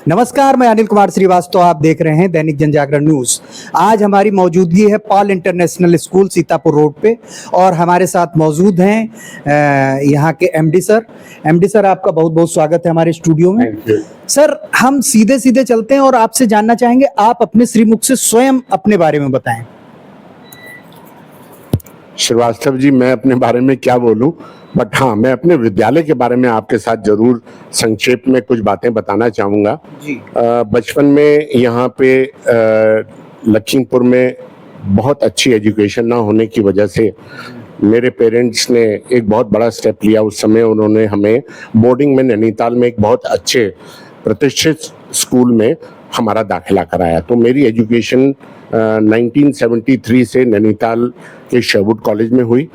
नमस्कार, मैं अनिल कुमार श्रीवास्तव। आप देख रहे हैं दैनिक जनजागरण न्यूज। आज हमारी मौजूदगी है Paul international school Sitapur road पे और हमारे साथ मौजूद हैं यहाँ के एमडी सर। एमडी सर, आपका बहुत बहुत स्वागत है हमारे स्टूडियो में। सर, हम सीधे सीधे चलते हैं और आपसे जानना चाहेंगे, आप अपने श्रीमुख से स्वयं अपने बारे में बताएं। श्रीवास्तव जी, मैं अपने बारे में क्या बोलूं, बट हाँ, मैं अपने विद्यालय के बारे में आपके साथ जरूर संक्षेप में कुछ बातें बताना चाहूँगा। बचपन में यहाँ पे लखीमपुर में बहुत अच्छी एजुकेशन ना होने की वजह से मेरे पेरेंट्स ने एक बहुत बड़ा स्टेप लिया। उस समय उन्होंने हमें बोर्डिंग में नैनीताल में एक बहुत अच्छे प्रतिष्ठित स्कूल में हमारा दाखिला कराया। तो मेरी एजुकेशन 1973 से नैनीताल के शेरवुड कॉलेज में हुई।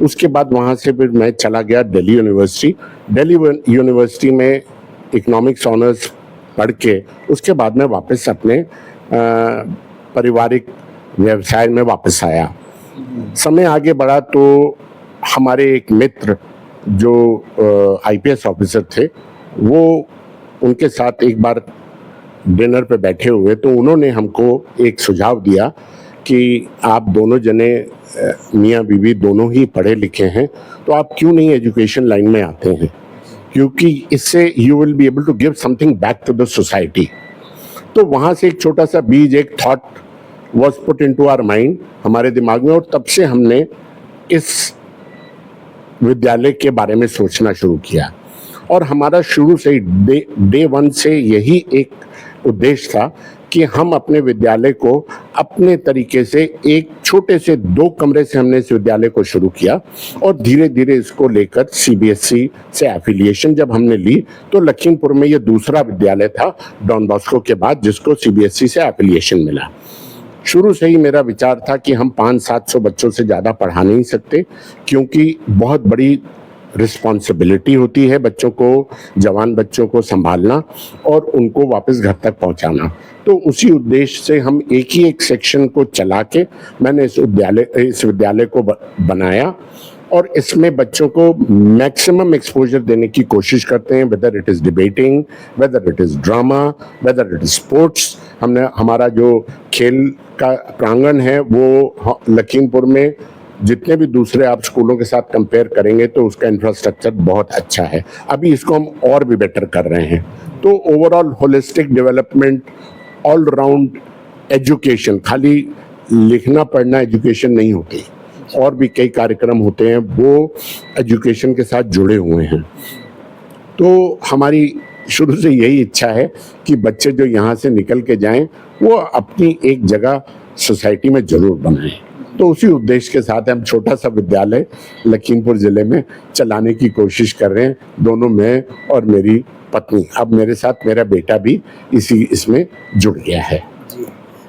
उसके बाद वहाँ से फिर मैं चला गया दिल्ली यूनिवर्सिटी। दिल्ली यूनिवर्सिटी में इकोनॉमिक्स ऑनर्स पढ़ के उसके बाद मैं वापस अपने पारिवारिक व्यवसाय में वापस आया। समय आगे बढ़ा तो हमारे एक मित्र जो आईपीएस ऑफिसर थे, वो उनके साथ एक बार डिनर पे बैठे हुए तो उन्होंने हमको एक सुझाव दिया कि आप दोनों जने मियाँ बीवी दोनों ही पढ़े लिखे हैं, तो आप क्यों नहीं एजुकेशन लाइन में आते हैं, क्योंकि इससे you will be able to give something back to the society. तो वहाँ से एक छोटा सा बीज, एक thought was put into our mind, हमारे दिमाग में, और तब से हमने इस विद्यालय के बारे में सोचना शुरू किया। और हमारा शुरू से ही डे वन से यही एक उद्देश्य था कि हम अपने विद्यालय को अपने तरीके से, एक छोटे से 2 कमरे से हमने इस विद्यालय को शुरू किया और धीरे धीरे इसको लेकर सीबीएसई से एफिलिएशन जब हमने ली तो लखीमपुर में ये दूसरा विद्यालय था डॉन बॉस्को के बाद जिसको सीबीएसई से एफिलिएशन मिला। शुरू से ही मेरा विचार था कि हम 500-700 बच्चों से ज़्यादा पढ़ा नहीं सकते, क्योंकि बहुत बड़ी रिस्पॉन्सिबिलिटी होती है बच्चों को, जवान बच्चों को संभालना और उनको वापस घर तक पहुंचाना। तो उसी उद्देश्य से हम एक ही एक सेक्शन को चला के मैंने इस विद्यालय को बनाया और इसमें बच्चों को मैक्सिमम एक्सपोजर देने की कोशिश करते हैं, whether it is debating, whether it is drama, whether it is sports. हमने हमारा जो खेल का प्रांगण है वो लखीमपुर में जितने भी दूसरे आप स्कूलों के साथ कंपेयर करेंगे तो उसका इंफ्रास्ट्रक्चर बहुत अच्छा है। अभी इसको हम और भी बेटर कर रहे हैं। तो overall holistic development, all round education, खाली लिखना पढ़ना एजुकेशन नहीं होती, और भी कई कार्यक्रम होते हैं वो एजुकेशन के साथ जुड़े हुए हैं। तो हमारी शुरू से यही इच्छा है कि बच्चे जो यहाँ से निकल के जाएं वो अपनी एक जगह सोसाइटी में जरूर बनाएं। तो उसी उद्देश्य के साथ हम छोटा सा विद्यालय लखीमपुर जिले में चलाने की कोशिश कर रहे हैं, दोनों मैं और मेरी पत्नी। अब मेरे साथ मेरा बेटा भी इसमें जुड़ गया है।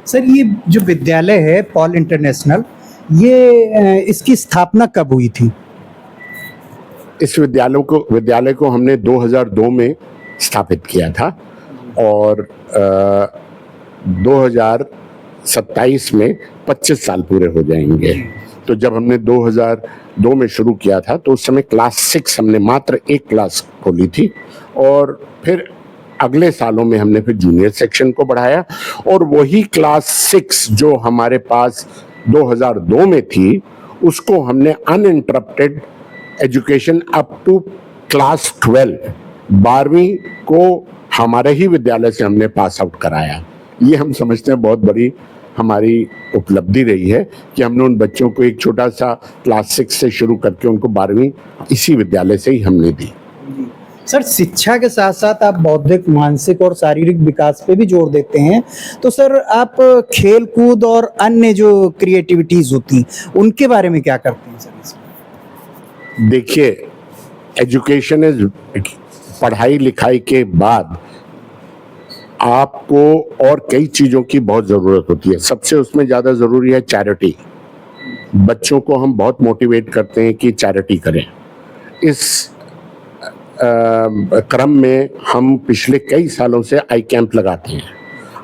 सर, ये जो विद्यालय है पॉल इंटरनेशनल, ये इसकी स्थापना कब हुई थी? इस विद्यालय को हमने 2002 में स्थापित किया था और 2027 में 25 साल पूरे हो जाएंगे। तो जब हमने 2002 में शुरू किया था तो उस समय क्लास 6 हमने मात्र एक क्लास खोली थी और फिर अगले सालों में हमने फिर जूनियर सेक्शन को बढ़ाया और वही क्लास 6 जो हमारे पास 2002 में थी उसको हमने uninterrupted education up to class 12वीं को हमारे ही विद्यालय से हमने पास आउट कराया। ये हम समझते हैं बहुत बड़ी हमारी उपलब्धि रही है कि हमने उन बच्चों को एक छोटा सा क्लास 6 से शुरू करके उनको 12वीं इसी विद्यालय से ही हमने दी। सर, शिक्षा के साथ साथ आप बौद्धिक, मानसिक और शारीरिक विकास पे भी जोर देते हैं, तो सर आप खेल कूद और अन्य जो क्रिएटिविटीज होती उनके बारे में क्या करते हैं सर? देखिए, एजुकेशन इज, पढ़ाई लिखाई के बाद आपको और कई चीज़ों की बहुत ज़रूरत होती है। सबसे उसमें ज़्यादा ज़रूरी है चैरिटी। बच्चों को हम बहुत मोटिवेट करते हैं कि चैरिटी करें। इस क्रम में हम पिछले कई सालों से आई कैंप लगाते हैं।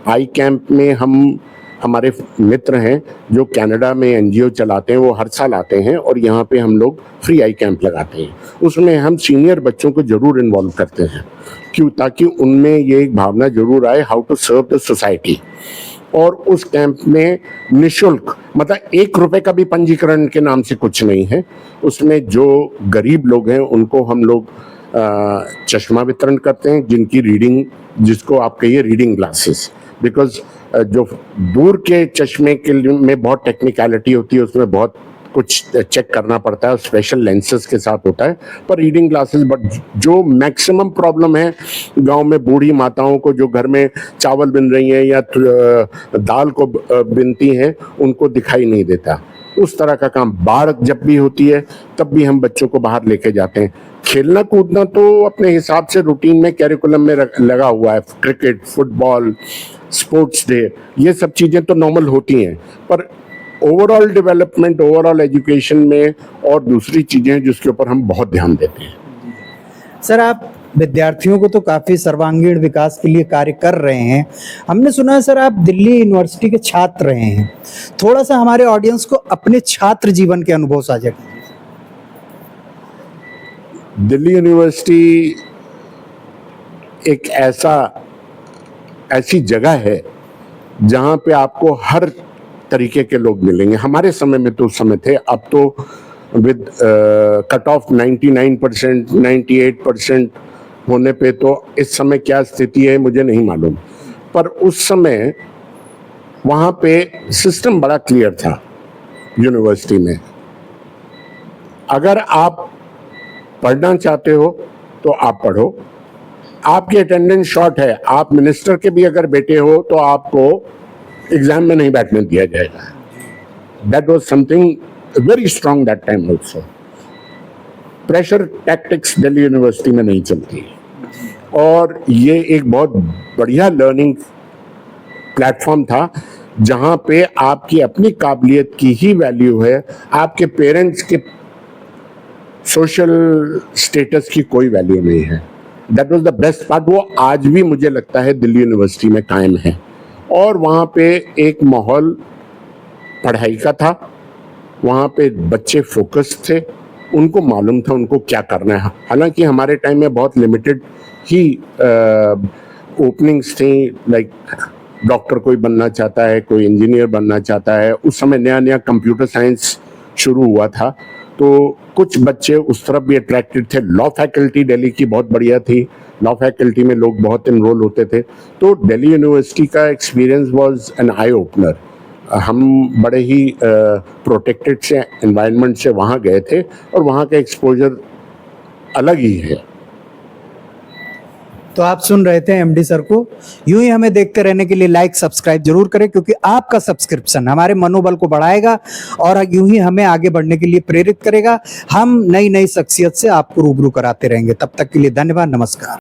आई कैंप में हम हमारे मित्र हैं जो कनाडा में एनजीओ चलाते हैं, वो हर साल आते हैं और यहाँ पे हम लोग फ्री आई कैंप लगाते हैं। उसमें हम सीनियर बच्चों को जरूर इन्वॉल्व करते हैं, क्यों, ताकि उनमें ये एक भावना जरूर आए how to serve the society. और उस कैंप में निशुल्क, मतलब 1 रुपए का भी पंजीकरण के नाम से कुछ नहीं है। उसमें जो गरीब लोग हैं उनको हम लोग चश्मा वितरण करते हैं, जिनकी रीडिंग, जिसको आप कहिए रीडिंग ग्लासेस, बिकॉज जो दूर के चश्मे के में बहुत टेक्निकलिटी होती है, उसमें बहुत कुछ चेक करना पड़ता है, स्पेशल लेंसेज के साथ होता है। पर रीडिंग ग्लासेस, बट जो मैक्सिमम प्रॉब्लम है गांव में बूढ़ी माताओं को जो घर में चावल बिन रही हैं या दाल को बिनती हैं, उनको दिखाई नहीं देता। उस तरह का काम बाढ़ जब भी होती है तब भी हम बच्चों को बाहर लेके जाते हैं। खेलना कूदना तो अपने हिसाब से रूटीन में, कैरिकुलम में लगा हुआ है। क्रिकेट, फुटबॉल, स्पोर्ट्स डे, ये सब चीज़ें तो नॉर्मल होती हैं, पर ओवरऑल डेवलपमेंट, ओवरऑल एजुकेशन में और दूसरी चीज़ें हैं जिसके ऊपर हम बहुत ध्यान देते हैं। सर, आप विद्यार्थियों को तो काफ़ी सर्वांगीण विकास के लिए कार्य कर रहे हैं। हमने सुना है सर आप दिल्ली यूनिवर्सिटी के छात्र रहे हैं। थोड़ा सा हमारे ऑडियंस को अपने छात्र जीवन के अनुभव साझा कीजिए। दिल्ली यूनिवर्सिटी एक ऐसी जगह है जहाँ पे आपको हर तरीके के लोग मिलेंगे। हमारे समय में तो उस समय थे, अब तो विद कट ऑफ 99%, 98% होने पे तो इस समय क्या स्थिति है मुझे नहीं मालूम, पर उस समय वहाँ पे सिस्टम बड़ा क्लियर था यूनिवर्सिटी में। अगर आप पढ़ना चाहते हो तो आप पढ़ो, आपकी अटेंडेंस शॉर्ट है, आप मिनिस्टर के भी अगर बेटे हो तो आपको एग्जाम में नहीं बैठने दिया जाएगा। That was something very strong that time also. Pressure tactics Delhi university में नहीं चलती, और ये एक बहुत बढ़िया लर्निंग प्लेटफॉर्म था जहाँ पे आपकी अपनी काबिलियत की ही वैल्यू है, आपके पेरेंट्स के सोशल स्टेटस की कोई वैल्यू नहीं है। That was the best part. वो आज भी मुझे लगता है दिल्ली यूनिवर्सिटी में कायम है, और वहाँ पे एक माहौल पढ़ाई का था, वहाँ पे बच्चे फोकस्ड थे, उनको मालूम था उनको क्या करना है। हालांकि हमारे टाइम में बहुत लिमिटेड ही ओपनिंग्स थी, लाइक डॉक्टर कोई बनना चाहता है, कोई इंजीनियर बनना चाहता है। उस समय नया नया कंप्यूटर साइंस शुरू हुआ था, तो कुछ बच्चे उस तरफ भी अट्रैक्टेड थे। लॉ फैकल्टी दिल्ली की बहुत बढ़िया थी, लॉ फैकल्टी में लोग बहुत इनरोल होते थे। तो दिल्ली यूनिवर्सिटी का experience was an eye opener. हम बड़े ही प्रोटेक्टेड से एनवायरनमेंट से वहाँ गए थे, और वहाँ का एक्सपोजर अलग ही है। तो आप सुन रहे थे एमडी सर को। यूं ही हमें देखते रहने के लिए लाइक सब्सक्राइब जरूर करें, क्योंकि आपका सब्सक्रिप्शन हमारे मनोबल को बढ़ाएगा और यूं ही हमें आगे बढ़ने के लिए प्रेरित करेगा। हम नई नई शख्सियत से आपको रूबरू कराते रहेंगे। तब तक के लिए धन्यवाद, नमस्कार।